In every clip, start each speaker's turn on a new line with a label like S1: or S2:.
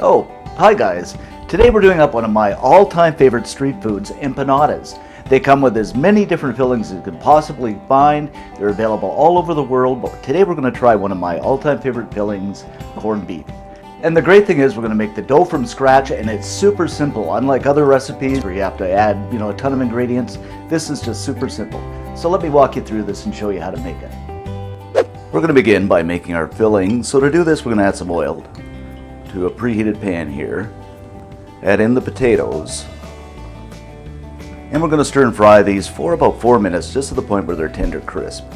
S1: Oh, hi guys. Today we're doing up one of my all-time favorite street foods, empanadas. They come with as many different fillings as you can possibly find. They're available all over the world, but today we're going to try one of my all-time favorite fillings, corned beef. And the great thing is we're going to make the dough from scratch, and it's super simple. Unlike other recipes where you have to add, a ton of ingredients, this is just super simple. So let me walk you through this and show you how to make it. We're going to begin by making our filling. So to do this, we're going to add some oil to a preheated pan here. Add in the potatoes. And we're going to stir and fry these for about 4 minutes, just to the point where they're tender crisp.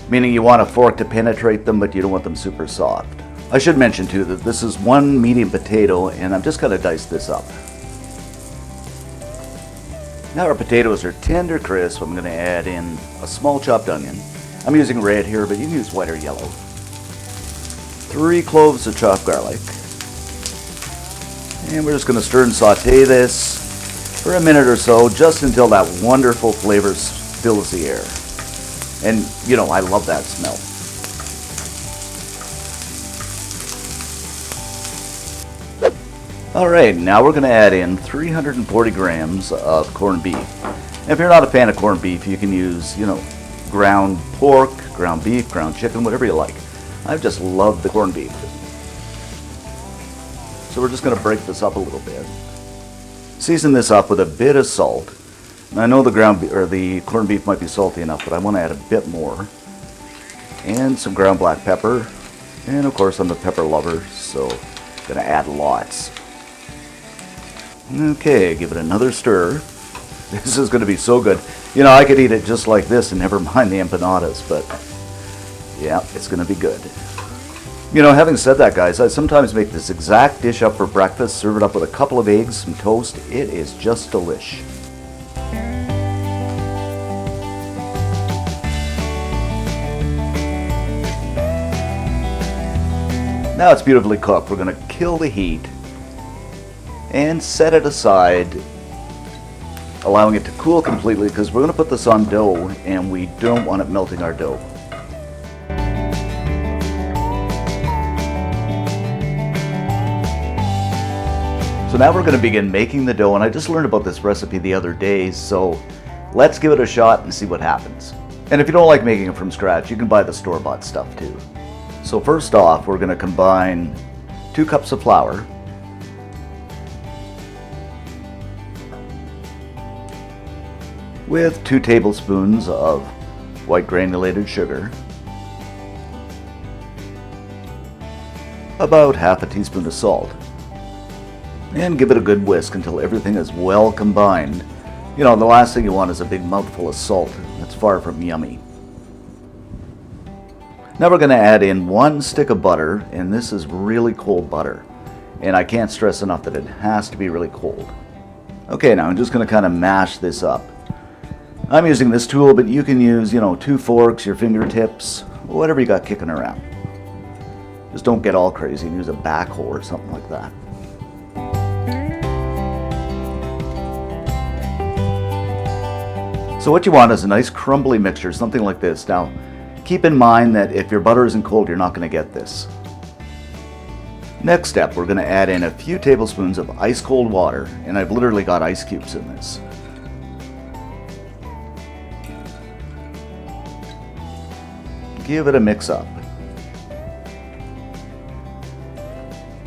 S1: Meaning you want a fork to penetrate them, but you don't want them super soft. I should mention too that this is one medium potato, and I'm just going to dice this up. Now our potatoes are tender crisp. I'm going to add in a small chopped onion. I'm using red here, but you can use white or yellow. 3 cloves of chopped garlic. And we're just going to stir and saute this for a minute or so, just until that wonderful flavor fills the air. And, I love that smell. Alright, now we're going to add in 340 grams of corned beef. And if you're not a fan of corned beef, you can use, ground pork, ground beef, ground chicken, whatever you like. I just love the corned beef. So we're just going to break this up a little bit. Season this up with a bit of salt. And I know the corned beef might be salty enough, but I want to add a bit more. And some ground black pepper. And of course I'm a pepper lover, so I'm going to add lots. Okay, give it another stir. This is going to be so good. I could eat it just like this and never mind the empanadas, but yeah, it's going to be good. Having said that, guys, I sometimes make this exact dish up for breakfast, serve it up with a couple of eggs, some toast. It is just delish. Now it's beautifully cooked. We're going to kill the heat and set it aside, allowing it to cool completely, because we're going to put this on dough and we don't want it melting our dough. So now we're going to begin making the dough, and I just learned about this recipe the other day, so let's give it a shot and see what happens. And if you don't like making it from scratch, you can buy the store-bought stuff too. So first off, we're going to combine 2 cups of flour with 2 tablespoons of white granulated sugar, about half a teaspoon of salt, and give it a good whisk until everything is well combined. The last thing you want is a big mouthful of salt. That's far from yummy. Now we're going to add in 1 stick of butter, and this is really cold butter. And I can't stress enough that it has to be really cold. Okay, now I'm just going to kind of mash this up. I'm using this tool, but you can use, 2 forks, your fingertips, whatever you got kicking around. Just don't get all crazy and use a backhoe or something like that. So what you want is a nice crumbly mixture, something like this. Now, keep in mind that if your butter isn't cold, you're not going to get this. Next step, we're going to add in a few tablespoons of ice cold water, and I've literally got ice cubes in this. Give it a mix up.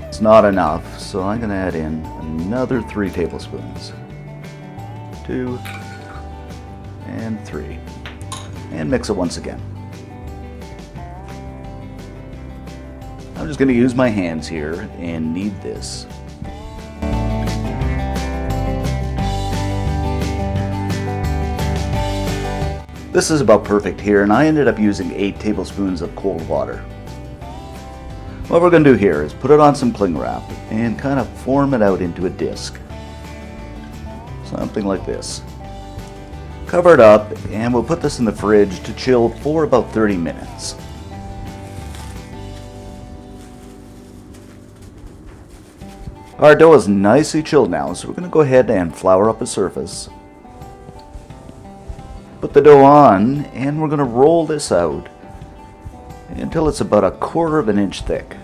S1: It's not enough, so I'm going to add in another 3 tablespoons. 2 and 3. And mix it once again. I'm just going to use my hands here and knead this. This is about perfect here, and I ended up using 8 tablespoons of cold water. What we're going to do here is put it on some cling wrap and kind of form it out into a disc. Something like this. Cover it up, and we'll put this in the fridge to chill for about 30 minutes. Our dough is nicely chilled now, so we're going to go ahead and flour up a surface. Put the dough on, and we're going to roll this out until it's about 1/4 of an inch thick.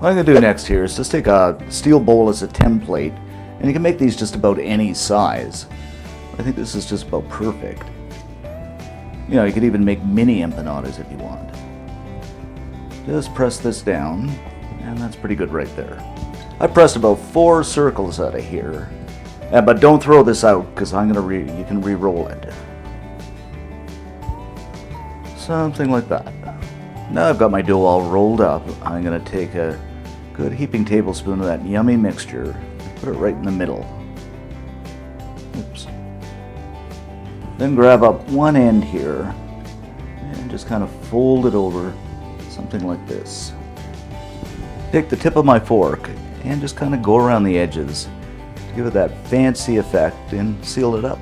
S1: What I'm going to do next here is just take a steel bowl as a template, and you can make these just about any size. I think this is just about perfect. You know, you could even make mini empanadas if you want. Just press this down, and that's pretty good right there. I pressed about 4 circles out of here, but don't throw this out because you can re-roll it. Something like that. Now I've got my dough all rolled up. I'm going to take a good heaping tablespoon of that yummy mixture, put it right in the middle. Oops. Then grab up one end here and just kind of fold it over, something like this. Take the tip of my fork and just kind of go around the edges to give it that fancy effect and seal it up.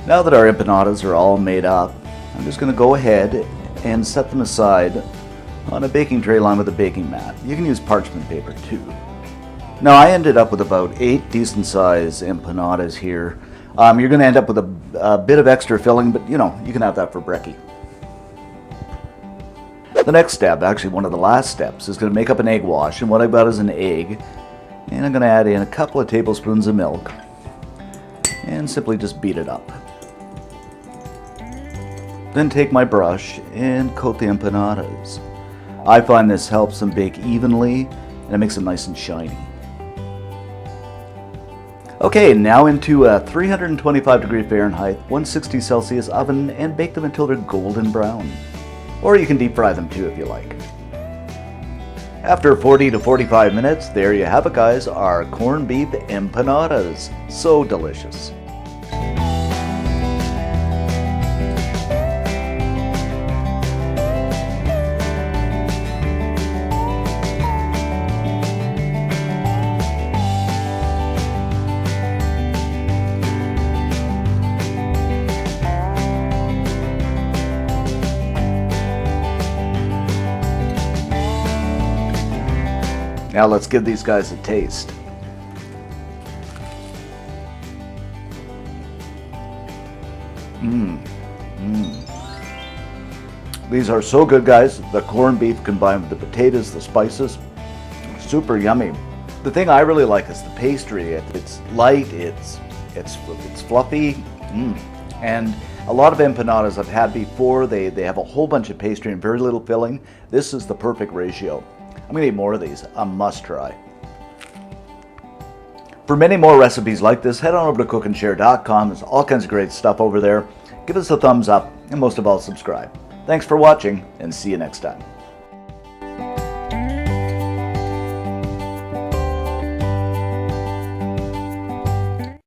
S1: Now that our empanadas are all made up, I'm just going to go ahead and set them aside on a baking tray along with a baking mat. You can use parchment paper too. Now I ended up with about 8 decent sized empanadas here. You're going to end up with a bit of extra filling, but you know, you can have that for brekkie. The next step, actually one of the last steps, is going to make up an egg wash, and what I've got is an egg, and I'm going to add in a couple of tablespoons of milk and simply just beat it up. Then take my brush and coat the empanadas. I find this helps them bake evenly and it makes them nice and shiny. Okay, now into a 325 degree Fahrenheit, 160 Celsius oven and bake them until they're golden brown. Or you can deep fry them too if you like. After 40 to 45 minutes, there you have it guys, our corned beef empanadas. So delicious. Now let's give these guys a taste. These are so good guys. The corned beef combined with the potatoes, the spices, super yummy. The thing I really like is the pastry. It's light, it's fluffy, and a lot of empanadas I've had before, they have a whole bunch of pastry and very little filling. This is the perfect ratio. I'm going to eat more of these. A must try. For many more recipes like this, head on over to cookandshare.com. There's all kinds of great stuff over there. Give us a thumbs up and most of all subscribe. Thanks for watching and see you next time.